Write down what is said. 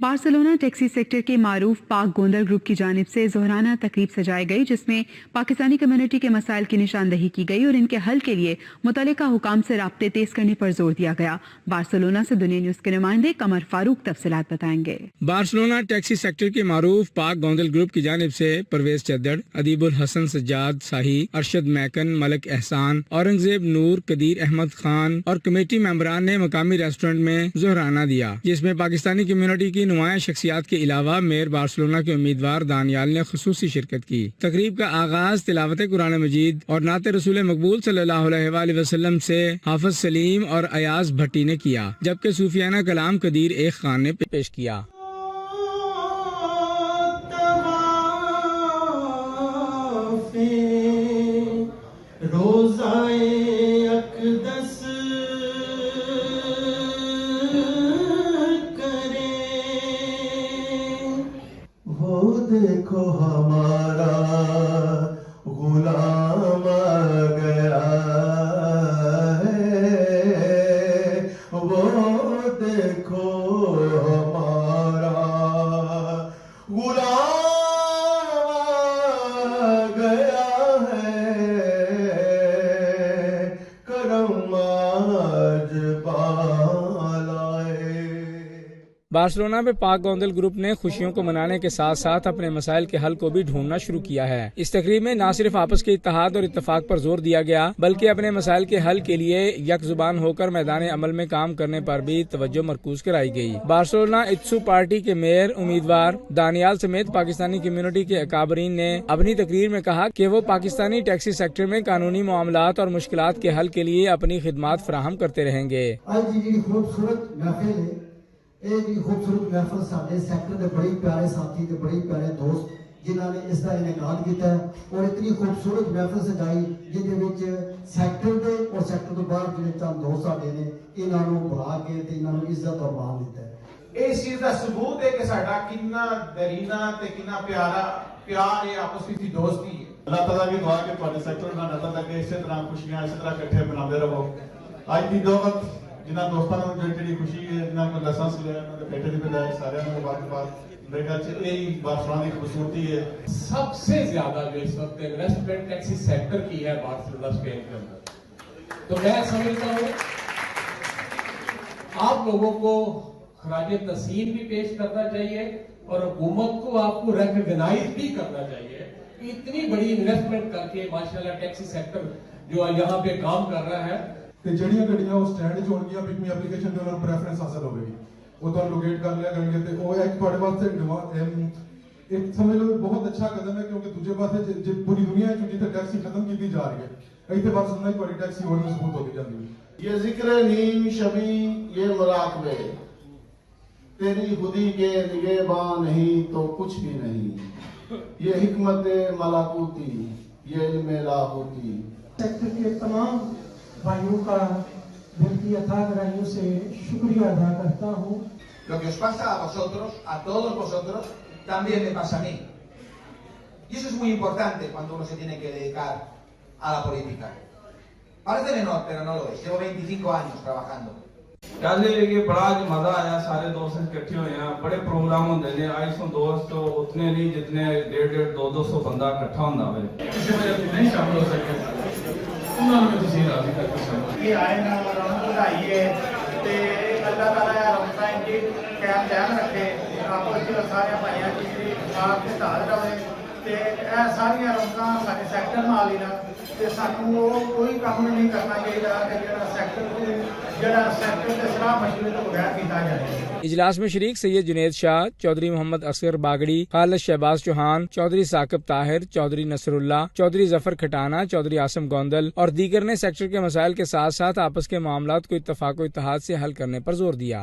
Barcelona taxi sector के मारूफ पाक Gondal group की जानिब से ज़ोहराना तकरीब सजाई गई, जिसमें पाकिस्तानी कम्युनिटी के मसाइल की निशानदही की गई और इनके हल के लिए मुतल्लिका हुकाम से राब्ते तेज करने पर जोर दिया गया। बार्सिलोना से दुनिया न्यूज़ के नुमाइंदे कमर फारूक तफसीलात बताएंगे। बार्सिलोना टैक्सी सेक्टर के मारूफ पाक गोंदल ग्रुप की जानिब से परवेज चद्दड़, अदीबुल हसन सज्जाद शाही, अरशद मैकन, मलिक एहसान, औरंगजेब नूर, कदीर अहमद खान और कमेटी मेंबरान ने मकामी रेस्टोरेंट में ज़ोहराना दिया, जिसमें पाकिस्तानी कम्युनिटी की नुमाया शख्सियात के अलावा मेयर बार्सिलोना के उम्मीदवार दानियाल ने खुसूसी शिरकत की। तकरीब का आगाज तिलावत कुरान मजीद और नात रसूल मकबूल सल्लल्लाहु अलैहि वसल्लम से हाफिज सलीम और अयाज भट्टी ने किया, जबकि सूफियाना कलाम कदीर एक खान ने पेश किया। देखो हमारा गुलाम आ गया है, वो देखो हमारा गुलाम आ गया है, करम आज पालाए। बार्सिलोना में पाक गोंदल ग्रुप ने खुशियों को मनाने के साथ साथ अपने मसाइल के हल को भी ढूंढना शुरू किया है। इस तकरीब में न सिर्फ आपस के इत्तेहाद और इत्तेफाक पर जोर दिया गया, बल्कि अपने मसाइल के हल के लिए यकजुबान होकर मैदान अमल में काम करने पर भी तवज्जो मरकूज कराई गई। बार्सिलोना इत्सू पार्टी के मेयर उम्मीदवार दानियाल समेत पाकिस्तानी कम्युनिटी के अकाबरीन ने अपनी तकरीर में कहा कि वो पाकिस्तानी टैक्सी सेक्टर में कानूनी मामलात और मुश्किलात के हल के लिए अपनी खिदमात फराहम करते रहेंगे। ਇਹ ਜੀ ਖੂਬਸੂਰਤ ਮਹਿਫਲ ਸਾਡੇ ਸੈਕਟਰ ਦੇ ਬੜੇ ਪਿਆਰੇ ਸਾਥੀ ਤੇ ਬੜੇ ਪਿਆਰੇ ਦੋਸਤ ਜਿਨ੍ਹਾਂ ਨੇ ਇਸ ਦਾ ਇਨਕਾਦ ਕੀਤਾ ਔਰ ਇਤਨੀ ਖੂਬਸੂਰਤ ਮਹਿਫਲ ਸਜਾਈ, ਜਿਹਦੇ ਵਿੱਚ ਸੈਕਟਰ ਦੇ ਔਰ ਸੈਕਟਰ ਤੋਂ ਬਾਹਰ ਜਿਹੜੇ ਚੰਦ ਦੋਸਤ ਸਾਡੇ ਨੇ ਇਹਨਾਂ ਨੂੰ ਬੁਲਾ ਕੇ ਤੇ ਇਹਨਾਂ ਨੂੰ ਇੱਜ਼ਤ ਔਰ ਮਾਣ ਦਿੱਤਾ ਹੈ। ਇਸ ਚੀਜ਼ ਦਾ ਸਬੂਤ ਹੈ ਕਿ ਸਾਡਾ ਕਿੰਨਾ ਦਰੀਨਾ ਤੇ ਕਿੰਨਾ ਪਿਆਰ ਹੈ, ਆਪਸ ਵਿੱਚ ਦੋਸਤੀ ਹੈ। ਅੱਲਾਹ ਤਾਲਾ ਦੀ ਦੁਆ ਕਿ ਤੁਹਾਡੇ ਸੈਕਟਰ ਨਾਲ ਅੱਲਾਹ ਤੱਕ ਇਸੇ ਤਰ੍ਹਾਂ ਖੁਸ਼ੀਆਂ ਇਸੇ ਤਰ੍ਹਾਂ ਇਕੱਠੇ ਮਨਾਉਂਦੇ ਰਹੋ। ਅੱਜ ਦੀ ਦੌਲਤ जिन्होंने दोस्तों जी खुशी है, जिन्होंने लाइसेंस लिया, बेटे की बजाय सारे मेरे ख्याल से यही बार्सिलोना की खूबसूरती है। सबसे ज्यादा जो इस वक्त इन्वेस्टमेंट टैक्सी सेक्टर की है बार्सिलोना स्पेन के अंदर, तो मैं समझता हूँ आप लोगों को खराज तस्लीम भी पेश करना चाहिए और हुकूमत को आपको रिकॉग्नाइज भी करना चाहिए कि इतनी बड़ी इन्वेस्टमेंट करके माशाल्लाह टैक्सी सेक्टर जो यहाँ पे काम कर रहा है। ਤੇ ਜਿਹੜੀਆਂ ਗੱਡੀਆਂ ਉਹ ਸਟੈਂਡ 'ਚ ਹੋਣਗੀਆਂ ਪਿਕਮੀ ਐਪਲੀਕੇਸ਼ਨ ਤੇ ਉਹਨਾਂ ਨੂੰ ਪ੍ਰੈਫਰੈਂਸ ਹਾਸਲ ਹੋਵੇਗੀ, ਉਹ ਤੁਹਾਨੂੰ ਲੋਕੇਟ ਕਰ ਲਿਆ ਕਰਨਗੇ ਤੇ ਉਹ ਇੱਕ ਤੁਹਾਡੇ ਵਾਸਤੇ ਇੱਕ ਸਮਝ ਲਓ ਬਹੁਤ ਅੱਛਾ ਕਦਮ ਹੈ, ਕਿਉਂਕਿ ਦੂਜੇ ਪਾਸੇ ਜੇ ਪੂਰੀ ਦੁਨੀਆ 'ਚ ਜਿੱਥੇ ਟੈਕਸੀ ਖਤਮ ਕੀਤੀ ਜਾ ਰਹੀ ਹੈ, ਇੱਥੇ ਬਾਰਸਿਲੋਨਾ 'ਚ ਤੁਹਾਡੀ ਟੈਕਸੀ ਹੋਰ ਮਜ਼ਬੂਤ ਹੋ ਕੇ ਜਾਂਦੀ ਹੈ। ये जिक्र नीम शबी ये मुराकबे, तेरी खुदी के निगहबान नहीं तो कुछ भी नहीं, ये हिकमत मलाकुती ये इल्म लाहूती। सेक्टर के तमाम भाइयों का दिल की अथाह गहराइयों से शुक्रिया अदा करता हूँ। Lo que os pasa a vosotros, a todos vosotros, también me pasa a mí. Y eso es muy importante cuando uno se tiene que dedicar a la política. Parece menor, pero no lo es. Llevo 25 años trabajando. कि बड़ा मजा आया, सारे दोस्त इकट्ठे हुए हैं, बड़े प्रोग्राम होंगे ने। आज सौ दोस्त उतने नहीं जितने 150 200 बंदा इकट्ठा होंदा है। किसी वजह से नहीं शामिल हो सके, उन्होंने तुसीं राजी करके शामिल ये आए ना रौनक बढ़ाई है ते अल्लाह ताला रौनक इनकी कायम ध्यान रखे, आपस ਵਿੱਚ ਸਾਰਿਆਂ ਭਾਈਆਂ ਦੀ ਸਾਥ ਤੇ ਧਾਰ ਰਵੇ ਤੇ ਇਹ ਸਾਰੀਆਂ ਰੌਣਕਾਂ ਸਾਡੇ ਸੈਕਟਰ ਨਾਲ ਹੀ ਨਾ, ਤੇ ਸਾਨੂੰ ਉਹ ਕੋਈ ਕੰਮ ਨਹੀਂ ਕਰਨਾ ਚਾਹੀਦਾ ਕਿ ਜਿਹੜਾ ਸੈਕਟਰ ਦੇ ਸਲਾਹ ਮਸ਼ਵਰੇ ਤੋਂ ਬਗੈਰ ਕੀਤਾ ਜਾਏ। इजलास में शरीक सैयद जुनेद शाह, चौधरी मोहम्मद असगर बागड़ी, खालिद शहबाज चौहान, चौधरी साकिब ताहिर, चौधरी नसरुल्लाह, चौधरी जफर खटाना, चौधरी आसम गोंदल और दीगर ने सेक्टर के मसाइल के साथ साथ आपस के मामलात को इत्तफाक व इत्तेहाद से हल करने पर जोर दिया।